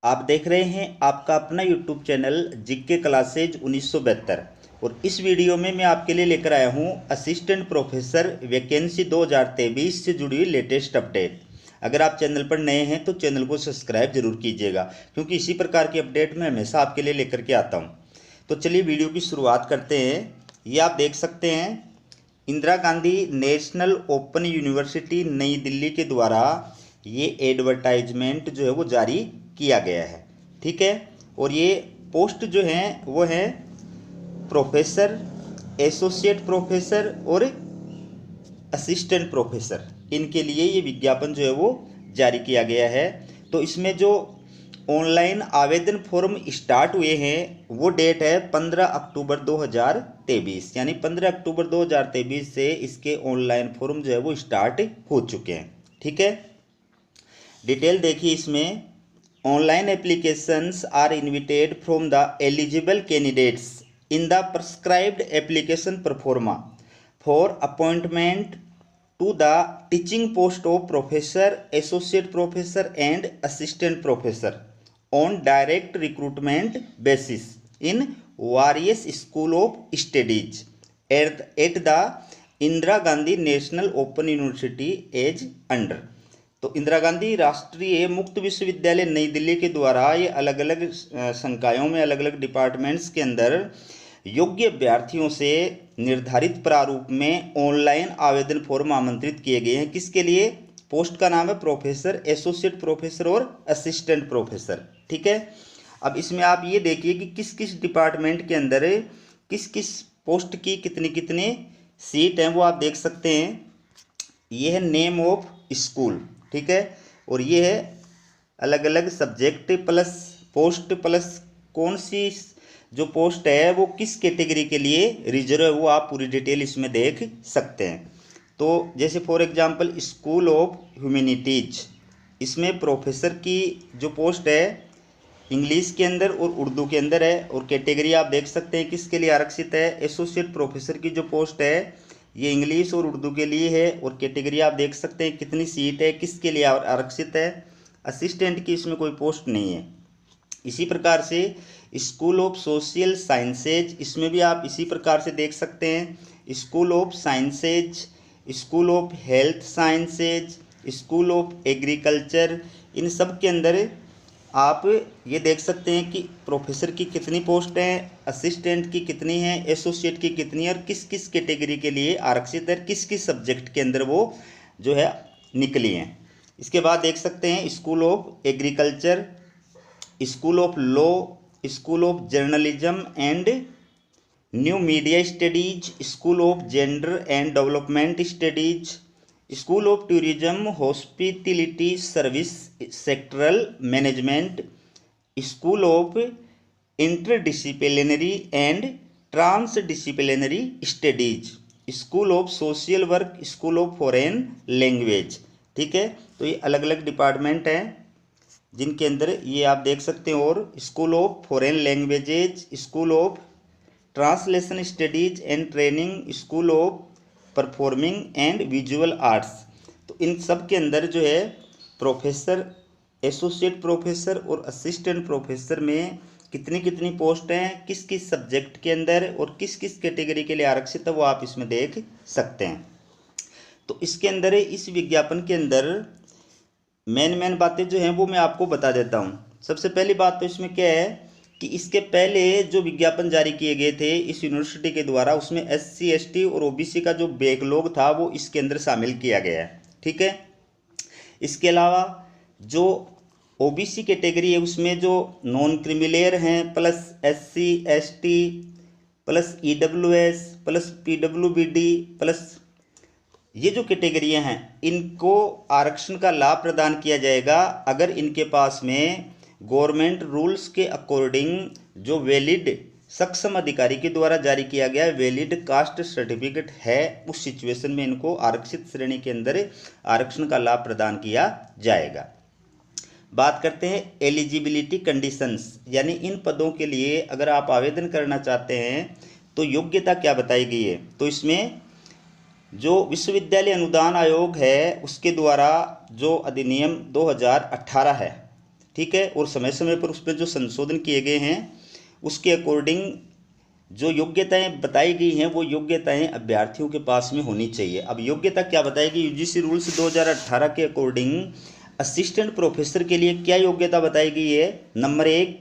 आप देख रहे हैं आपका अपना यूट्यूब चैनल जीके क्लासेज 1972 और इस वीडियो में मैं आपके लिए लेकर आया हूं असिस्टेंट प्रोफेसर वैकेंसी 2023 से जुड़ी हुई लेटेस्ट अपडेट। अगर आप चैनल पर नए हैं तो चैनल को सब्सक्राइब जरूर कीजिएगा, क्योंकि इसी प्रकार की अपडेट मैं हमेशा आपके लिए लेकर के आता हूं। तो चलिए वीडियो की शुरुआत करते हैं। ये आप देख सकते हैं Indira Gandhi national open university नई दिल्ली के द्वारा ये एडवर्टाइजमेंट जो है वो जारी किया गया है। ठीक है, और ये पोस्ट जो है वो है प्रोफेसर, एसोसिएट प्रोफेसर और असिस्टेंट प्रोफेसर। इनके लिए ये विज्ञापन जो है वो जारी किया गया है। तो इसमें जो ऑनलाइन आवेदन फॉर्म स्टार्ट हुए हैं वो डेट है 15 अक्टूबर 2023, यानी 15 अक्टूबर 2023 से इसके ऑनलाइन फॉर्म जो है वो स्टार्ट हो चुके हैं। ठीक है, डिटेल देखिए इसमें। Online applications are invited from the eligible candidates in the prescribed application proforma for appointment to the teaching post of professor, associate professor and assistant professor on direct recruitment basis in various school of studies at the Indira Gandhi National Open University as under। तो इंदिरा गांधी राष्ट्रीय मुक्त विश्वविद्यालय नई दिल्ली के द्वारा ये अलग अलग संकायों में अलग अलग डिपार्टमेंट्स के अंदर योग्य अभ्यर्थियों से निर्धारित प्रारूप में ऑनलाइन आवेदन फॉर्म आमंत्रित किए गए हैं। किसके लिए? पोस्ट का नाम है प्रोफेसर, एसोसिएट प्रोफेसर और असिस्टेंट प्रोफेसर। ठीक है, अब इसमें आप ये देखिए कि किस किस डिपार्टमेंट के अंदर किस किस पोस्ट की कितनी कितनी सीट हैं, वो आप देख सकते हैं। ये है नेम ऑफ स्कूल, ठीक है, और ये है अलग अलग सब्जेक्ट प्लस पोस्ट प्लस कौन सी जो पोस्ट है वो किस कैटेगरी के लिए रिजर्व है, वो आप पूरी डिटेल इसमें देख सकते हैं। तो जैसे for example school of humanities, इसमें प्रोफेसर की जो पोस्ट है इंग्लिश के अंदर और उर्दू के अंदर है, और कैटेगरी आप देख सकते हैं किसके लिए आरक्षित है। एसोसिएट प्रोफेसर की जो पोस्ट है ये इंग्लिश और उर्दू के लिए है, और कैटेगरी आप देख सकते हैं कितनी सीट है, किसके लिए आरक्षित है। असिस्टेंट की इसमें कोई पोस्ट नहीं है। इसी प्रकार से स्कूल ऑफ सोशल साइंसेज, इसमें भी आप इसी प्रकार से देख सकते हैं। School of sciences, school of health sciences, school of agriculture, इन सब के अंदर आप ये देख सकते हैं कि प्रोफेसर की कितनी पोस्ट हैं, असिस्टेंट की कितनी हैं, एसोसिएट की कितनी है, और किस किस कैटेगरी के लिए आरक्षित है, किस किस सब्जेक्ट के अंदर वो जो है निकली हैं। इसके बाद देख सकते हैं school of agriculture, school of law, school of journalism and new media studies, school of gender and development studies, school of tourism hospitality service sectoral management, school of interdisciplinary and transdisciplinary studies, school of social work, school of foreign language. ठीक है, तो ये अलग अलग department हैं जिनके अंदर ये आप देख सकते हैं। और school of foreign languages, school of translation studies and training, school of performing and visual arts. तो इन सब के अंदर जो है प्रोफेसर, एसोसिएट प्रोफेसर और असिस्टेंट प्रोफेसर में कितनी कितनी पोस्ट हैं, किस किस सब्जेक्ट के अंदर और किस किस कैटेगरी के लिए आरक्षित है, वो आप इसमें देख सकते हैं। तो इसके अंदर इस विज्ञापन के अंदर मेन बातें जो हैं वो मैं आपको बता देता हूँ। सबसे पहली बात तो इसमें क्या है कि इसके पहले जो विज्ञापन जारी किए गए थे इस यूनिवर्सिटी के द्वारा, उसमें SC ST और OBC का जो बैकलॉग था वो इसके अंदर शामिल किया गया है। ठीक है, इसके अलावा जो OBC कैटेगरी है उसमें जो नॉन क्रिमिलेयर हैं plus SC ST plus EWS plus PWBD plus ये जो कैटेगरियां हैं इनको आरक्षण का लाभ प्रदान किया जाएगा अगर इनके पास में गवर्नमेंट रूल्स के अकॉर्डिंग जो वैलिड सक्षम अधिकारी के द्वारा जारी किया गया वैलिड कास्ट सर्टिफिकेट है, उस सिचुएशन में इनको आरक्षित श्रेणी के अंदर आरक्षण का लाभ प्रदान किया जाएगा। बात करते हैं एलिजिबिलिटी कंडीशंस, यानी इन पदों के लिए अगर आप आवेदन करना चाहते हैं तो योग्यता क्या बताई गई है। तो इसमें जो विश्वविद्यालय अनुदान आयोग है उसके द्वारा जो अधिनियम 2018 है ठीक है। और समय समय पर उसमें जो संशोधन किए गए हैं उसके अकॉर्डिंग जो योग्यताएं बताई गई हैं वो योग्यताएं अभ्यर्थियों के पास में होनी चाहिए। अब योग्यता क्या बताएगी, यूजीसी रूल्स 2018 के अकॉर्डिंग असिस्टेंट प्रोफेसर के लिए क्या योग्यता बताई गई है। नंबर 1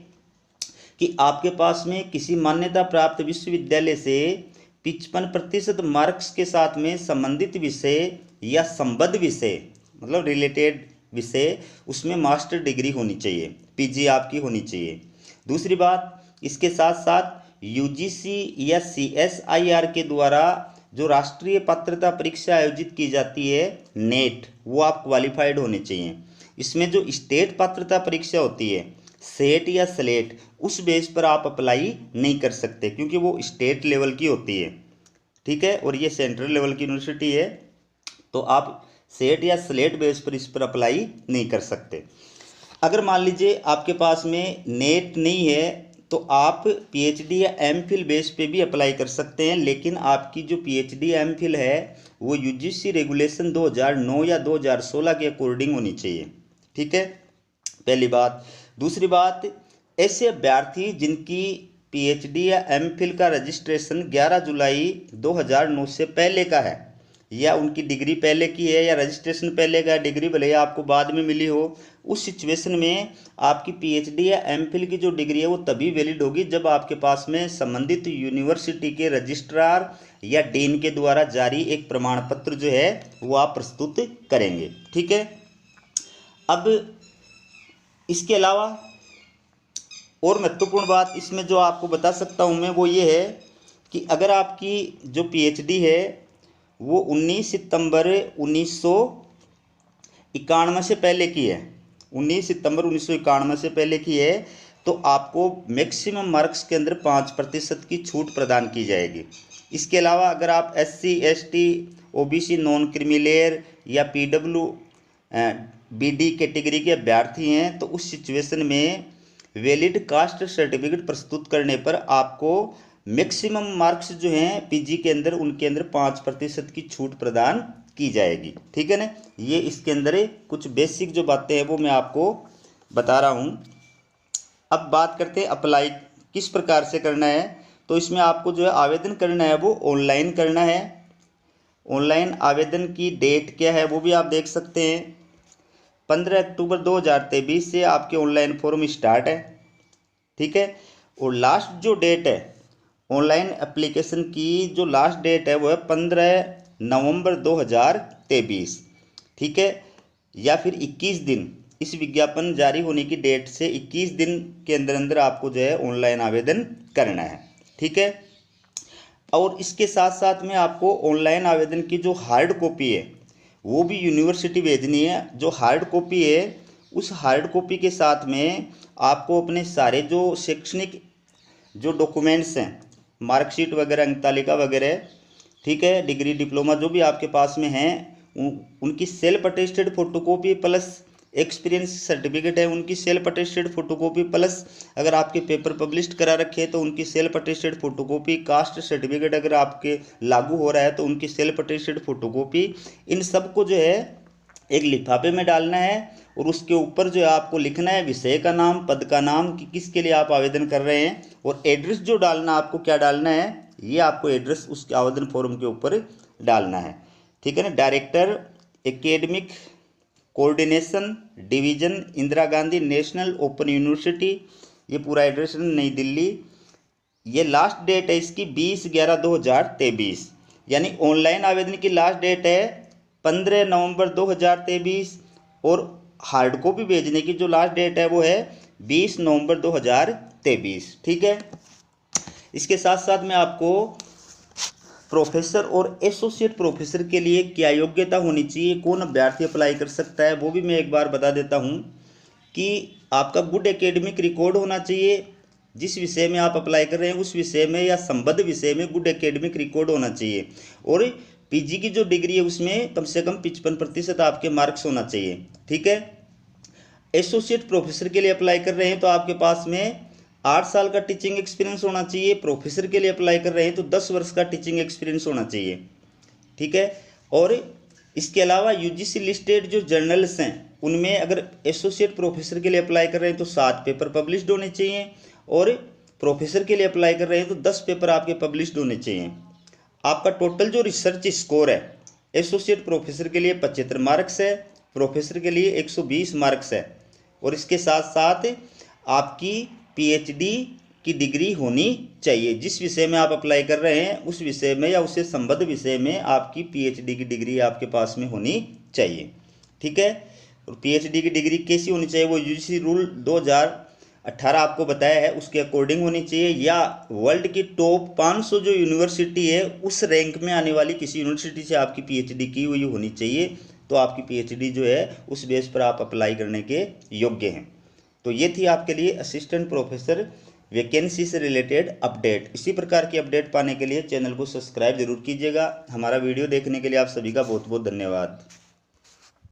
कि आपके पास में किसी मान्यता प्राप्त विश्वविद्यालय से 55% मार्क्स के साथ में संबंधित विषय या संबद्ध विषय मतलब रिलेटेड विषय उसमें मास्टर डिग्री होनी चाहिए, पीजी आपकी होनी चाहिए। दूसरी बात, इसके साथ साथ यूजीसी या सीएसआईआर के द्वारा जो राष्ट्रीय पात्रता परीक्षा आयोजित की जाती है नेट, वो आप क्वालिफाइड होने चाहिए। इसमें जो स्टेट पात्रता परीक्षा होती है सेट या स्लेट, उस बेस पर आप अप्लाई नहीं कर सकते क्योंकि वो स्टेट लेवल की होती है, ठीक है। और ये सेंट्रल लेवल की यूनिवर्सिटी है, तो आप सेट या स्लेट बेस पर इस पर अप्लाई नहीं कर सकते। अगर मान लीजिए आपके पास में नेट नहीं है तो आप पीएचडी या एमफिल बेस पे भी अप्लाई कर सकते हैं, लेकिन आपकी जो पीएचडी या एमफिल है वो यूजीसी रेगुलेशन 2009 या 2016 के अकॉर्डिंग होनी चाहिए, ठीक है, पहली बात। दूसरी बात, ऐसे अभ्यर्थी जिनकी पीएचडी या एमफिल का रजिस्ट्रेशन 11 जुलाई 2009 से पहले का है या उनकी डिग्री पहले की है या रजिस्ट्रेशन पहले का डिग्री भले ही आपको बाद में मिली हो, उस सिचुएशन में आपकी पीएचडी या एमफिल की जो डिग्री है वो तभी वैलिड होगी जब आपके पास में संबंधित यूनिवर्सिटी के रजिस्ट्रार या डीन के द्वारा जारी एक प्रमाण पत्र जो है वो आप प्रस्तुत करेंगे, ठीक है। अब इसके अलावा और महत्वपूर्ण बात इसमें जो आपको बता सकता हूँ मैं वो ये है कि अगर आपकी जो पीएचडी है वो 19 सितंबर 1991 से पहले की है, 19 सितंबर 1991 से पहले की है, तो आपको मैक्सिमम मार्क्स के अंदर 5% की छूट प्रदान की जाएगी। इसके अलावा अगर आप SC ST OBC non creamy layer या PWBD कैटेगरी के अभ्यर्थी हैं तो उस सिचुएशन में वैलिड कास्ट सर्टिफिकेट प्रस्तुत करने पर आपको मैक्सिमम मार्क्स जो हैं पीजी के अंदर उनके अंदर 5% की छूट प्रदान की जाएगी, ठीक है ना। ये इसके अंदर कुछ बेसिक जो बातें हैं वो मैं आपको बता रहा हूँ। अब बात करते हैं अप्लाई किस प्रकार से करना है। तो इसमें आपको जो है आवेदन करना है वो ऑनलाइन करना है। ऑनलाइन आवेदन की डेट क्या है वो भी आप देख सकते हैं। 15 अक्टूबर 2023 से आपके ऑनलाइन फॉर्म स्टार्ट है, ठीक है। और लास्ट जो डेट है ऑनलाइन एप्लीकेशन की जो लास्ट डेट है वो है 15 नवंबर 2023, ठीक है। या फिर 21 दिन, इस विज्ञापन जारी होने की डेट से 21 दिन के अंदर अंदर आपको जो है ऑनलाइन आवेदन करना है, ठीक है। और इसके साथ साथ में आपको ऑनलाइन आवेदन की जो हार्ड कॉपी है वो भी यूनिवर्सिटी भेजनी है। जो हार्ड कॉपी है उस हार्ड कॉपी के साथ में आपको अपने सारे जो शैक्षणिक जो डॉक्यूमेंट्स हैं, मार्कशीट वगैरह, अंक तालिका वगैरह, ठीक है, डिग्री डिप्लोमा जो भी आपके पास में हैं उनकी self attested photocopy plus experience certificate है उनकी सेल्फ अटेस्टेड फोटोकॉपी प्लस अगर आपके पेपर पब्लिश्ड करा रखे तो उनकी self attested photocopy, caste certificate अगर आपके लागू हो रहा है तो उनकी सेल्फ अटेस्टेड फोटोकॉपी, इन सब को जो है एक लिफाफे में डालना है और उसके ऊपर जो है आपको लिखना है विषय का नाम, पद का नाम कि किसके लिए आप आवेदन कर रहे हैं, और एड्रेस जो डालना आपको क्या डालना है ये आपको एड्रेस उसके आवेदन फॉर्म के ऊपर डालना है, ठीक है ना। Director academic coordination division Indira Gandhi national open university, ये पूरा एड्रेस नई दिल्ली। ये लास्ट डेट है इसकी 20/11/2023, यानी ऑनलाइन आवेदन की लास्ट डेट है 15 नवंबर 2023 और हार्ड कॉपी भेजने की जो लास्ट डेट है वो है 20 नवंबर 2023, ठीक है। इसके साथ साथ मैं आपको प्रोफेसर और एसोसिएट प्रोफेसर के लिए क्या योग्यता होनी चाहिए, कौन अभ्यर्थी अप्लाई कर सकता है, वो भी मैं एक बार बता देता हूँ कि आपका गुड एकेडमिक रिकॉर्ड होना चाहिए। जिस विषय में आप अप्लाई कर रहे हैं उस विषय में या संबद्ध विषय में गुड एकेडमिक रिकॉर्ड होना चाहिए, और पीजी की जो डिग्री है उसमें कम से कम 55% आपके मार्क्स होना चाहिए, ठीक है। एसोसिएट प्रोफेसर के लिए अप्लाई कर रहे हैं तो आपके पास में 8 साल का टीचिंग एक्सपीरियंस होना चाहिए। प्रोफेसर के लिए अप्लाई कर रहे हैं तो 10 वर्ष का टीचिंग एक्सपीरियंस होना चाहिए, ठीक है। और इसके अलावा यूजीसी लिस्टेड जो जर्नल्स हैं उनमें अगर एसोसिएट प्रोफेसर के लिए अप्लाई कर रहे हैं तो 7 पेपर पब्लिश्ड होने चाहिए, और प्रोफेसर के लिए अप्लाई कर रहे हैं तो 10 पेपर आपके पब्लिश्ड होने चाहिए। आपका टोटल जो रिसर्च स्कोर है एसोसिएट प्रोफेसर के लिए 75 मार्क्स है, प्रोफेसर के लिए 120 मार्क्स है, और इसके साथ साथ आपकी पीएचडी की डिग्री होनी चाहिए। जिस विषय में आप अप्लाई कर रहे हैं उस विषय में या उससे संबद्ध विषय में आपकी पीएचडी की डिग्री आपके पास में होनी चाहिए। ठीक है, और पीएचडी की डिग्री कैसी होनी चाहिए, वो यूजीसी रूल 2018 आपको बताया है उसके अकॉर्डिंग होनी चाहिए, या वर्ल्ड की टॉप 500 जो यूनिवर्सिटी है उस रैंक में आने वाली किसी यूनिवर्सिटी से आपकी पीएचडी की हुई होनी चाहिए। तो आपकी पीएचडी जो है उस बेस पर आप अप्लाई करने के योग्य हैं। तो ये थी आपके लिए असिस्टेंट प्रोफेसर वैकेंसी से रिलेटेड अपडेट। इसी प्रकार की अपडेट पाने के लिए चैनल को सब्सक्राइब जरूर कीजिएगा। हमारा वीडियो देखने के लिए आप सभी का बहुत बहुत धन्यवाद।